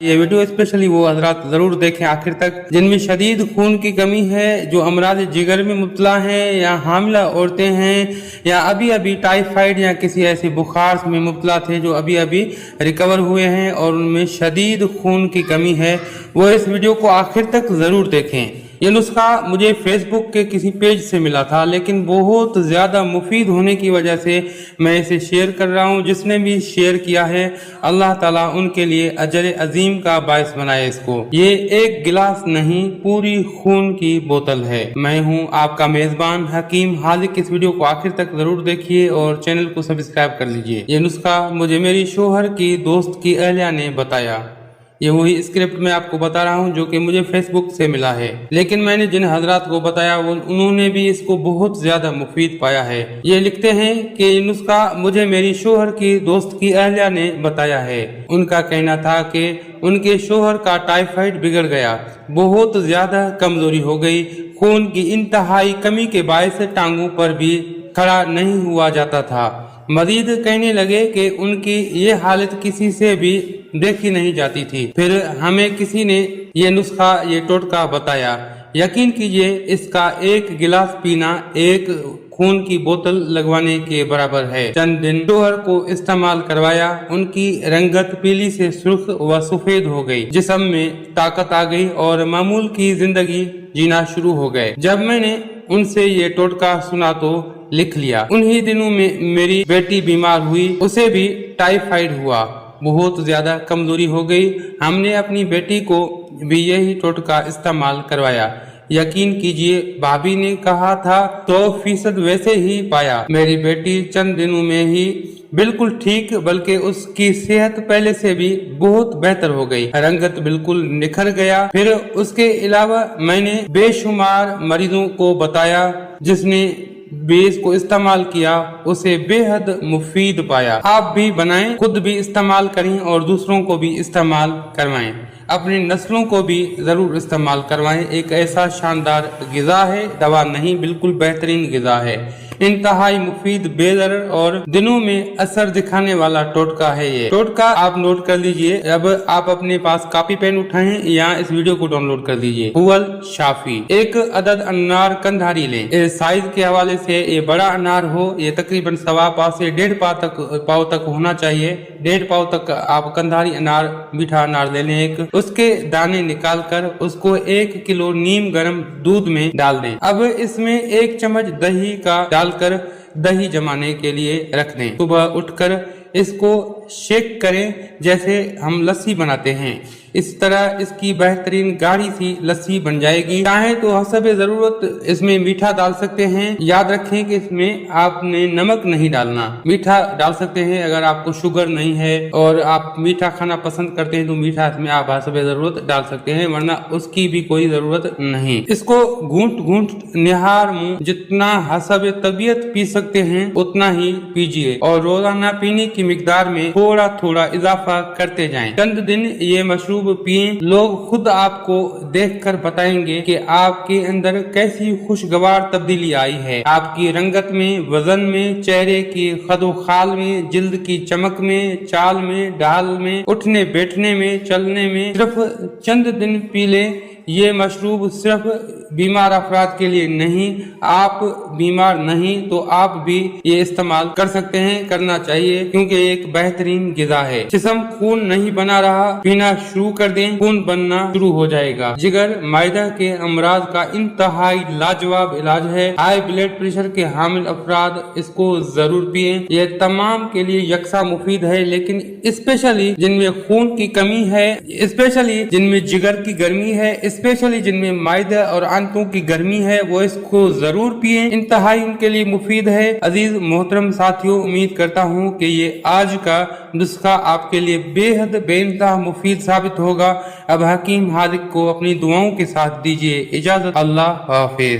ये video specially वो हजरात जरूर देखें आखिर तक जिनमें शदीद खून की कमी है, जो अमराज जिगर में मुब्तला हैं, या हामिला औरतें हैं, या अभी अभी टाइफाइड या किसी ऐसे बुखार में मुब्तला थे जो अभी अभी रिकवर हुए हैं और उनमें शदीद खून की कमी है, वो इस वीडियो को आखिर तक जरूर देखें। ये नुस्खा मुझे फेसबुक के किसी पेज से मिला था, लेकिन बहुत ज़्यादा मुफीद होने की वजह से मैं इसे शेयर कर रहा हूँ। जिसने भी शेयर किया है अल्लाह ताला उनके लिए अजर अजीम का बायस बनाए इसको। ये एक गिलास नहीं, पूरी खून की बोतल है। मैं हूँ आपका मेजबान हकीम हाजिक। इस वीडियो को आखिर तक जरूर देखिए और चैनल को सब्सक्राइब कर लीजिए। ये नुस्खा मुझे मेरी शोहर की दोस्त की अहलिया ने बताया। ये वही स्क्रिप्ट मैं आपको बता रहा हूँ जो कि मुझे फेसबुक से मिला है, लेकिन मैंने जिन हजरात को बताया उन्होंने भी इसको बहुत ज्यादा मुफीद पाया है। ये लिखते हैं कि ये नुस्खा मुझे मेरी शोहर की दोस्त की अहलिया ने बताया है। उनका कहना था कि उनके शोहर का टाइफाइड बिगड़ गया, बहुत ज्यादा कमजोरी हो गई, खून की इंतहाई कमी के बायस टांगों पर भी खड़ा नहीं हुआ जाता था। मजीद कहने लगे कि उनकी ये हालत किसी से भी देखी नहीं जाती थी। फिर हमें किसी ने ये नुस्खा, ये टोटका बताया। यकीन कीजिए इसका एक गिलास पीना एक खून की बोतल लगवाने के बराबर है। चंद दिन शोहर को इस्तेमाल करवाया, उनकी रंगत पीली से सुर्ख व सफेद हो गई, जिस्म में ताकत आ गई और मामूल की जिंदगी जीना शुरू हो गए। जब मैंने उनसे ये टोटका सुना तो लिख लिया। उन्हीं दिनों में मेरी बेटी बीमार हुई, उसे भी टाइफाइड हुआ, बहुत ज्यादा कमजोरी हो गई। हमने अपनी बेटी को भी यही टोटका इस्तेमाल करवाया। यकीन कीजिए भाभी ने कहा था 100% वैसे ही पाया। मेरी बेटी चंद दिनों में ही बिल्कुल ठीक, बल्कि उसकी सेहत पहले से भी बहुत बेहतर हो गई, रंगत बिल्कुल निखर गया। फिर उसके अलावा मैंने बेशुमार मरीजों को बताया, जिसने बेस को इस्तेमाल किया उसे बेहद मुफीद पाया। आप भी बनाएं, खुद भी इस्तेमाल करें और दूसरों को भी इस्तेमाल करवाएं। अपनी नस्लों को भी जरूर इस्तेमाल करवाएं। एक ऐसा शानदार गिजा है, दवा नहीं, बिल्कुल बेहतरीन गिजा है। इंतहाई मुफीद, बेदरर और दिनों में असर दिखाने वाला टोटका है। ये टोटका आप नोट कर लीजिए। अब आप अपने पास कॉपी पेन उठाएं या इस वीडियो को डाउनलोड कर लीजिए। हुवल शाफी। एक अदद अनार कंधारी लें। इस साइज के हवाले से ये बड़ा अनार हो, ये तकरीबन 1.25 पाव से 1.5 पाव तक होना चाहिए। 1.5 पाव तक आप कंधारी अनार, मीठा अनार ले लें एक। उसके दाने निकाल कर उसको 1 किलो नीम गर्म दूध में डाल दें। अब इसमें 1 चम्मच दही का डालकर दही जमाने के लिए रख दें। सुबह उठकर इसको शेक करें जैसे हम लस्सी बनाते हैं। इस तरह इसकी बेहतरीन गाढ़ी सी लस्सी बन जाएगी। चाहे तो हसब जरूरत इसमें मीठा डाल सकते हैं। याद रखें कि इसमें आपने नमक नहीं डालना, मीठा डाल सकते हैं अगर आपको शुगर नहीं है और आप मीठा खाना पसंद करते हैं तो मीठा इसमें आप हसब जरूरत डाल सकते हैं, वरना उसकी भी कोई जरूरत नहीं। इसको घूंट घूंट निहार मुंह जितना हसब तबीयत पी सकते हैं उतना ही पीजिए और रोजाना पीने की मिकदार में थोड़ा थोड़ा इजाफा करते जाएं। चंद दिन ये मशरूब पिए, लोग खुद आपको देखकर बताएंगे कि आपके अंदर कैसी खुशगवार तब्दीली आई है। आपकी रंगत में, वजन में, चेहरे की खदोखाल में, जिल्द की चमक में, चाल में, ढाल में, उठने बैठने में, चलने में। सिर्फ चंद दिन पी ले। ये मशरूब सिर्फ बीमार अफराद के लिए नहीं, आप बीमार नहीं तो आप भी ये इस्तेमाल कर सकते हैं, करना चाहिए, क्योंकि ये एक बेहतरीन गिजा है। जिस्म खून नहीं बना रहा, पीना शुरू कर दें, खून बनना शुरू हो जाएगा। जिगर मायदा के अमराज का इंतहाई लाजवाब इलाज है। हाई ब्लड प्रेशर के हामिल अफराद इसको जरूर पिए। ये तमाम के लिए यकसा मुफीद है, लेकिन स्पेशली जिनमें खून की कमी है, स्पेशली जिनमें जिगर की गर्मी है, स्पेशली जिनमें मायदा और आंतों की गर्मी है, वो इसको जरूर पिए। इंतहाई उनके लिए मुफीद है। अजीज मोहतरम साथियों, उम्मीद करता हूँ कि ये आज का नुस्खा आपके लिए बेहद बेइंतहा मुफीद साबित होगा। अब हकीम हाजिक को अपनी दुआओं के साथ दीजिए इजाजत। अल्लाह हाफिज।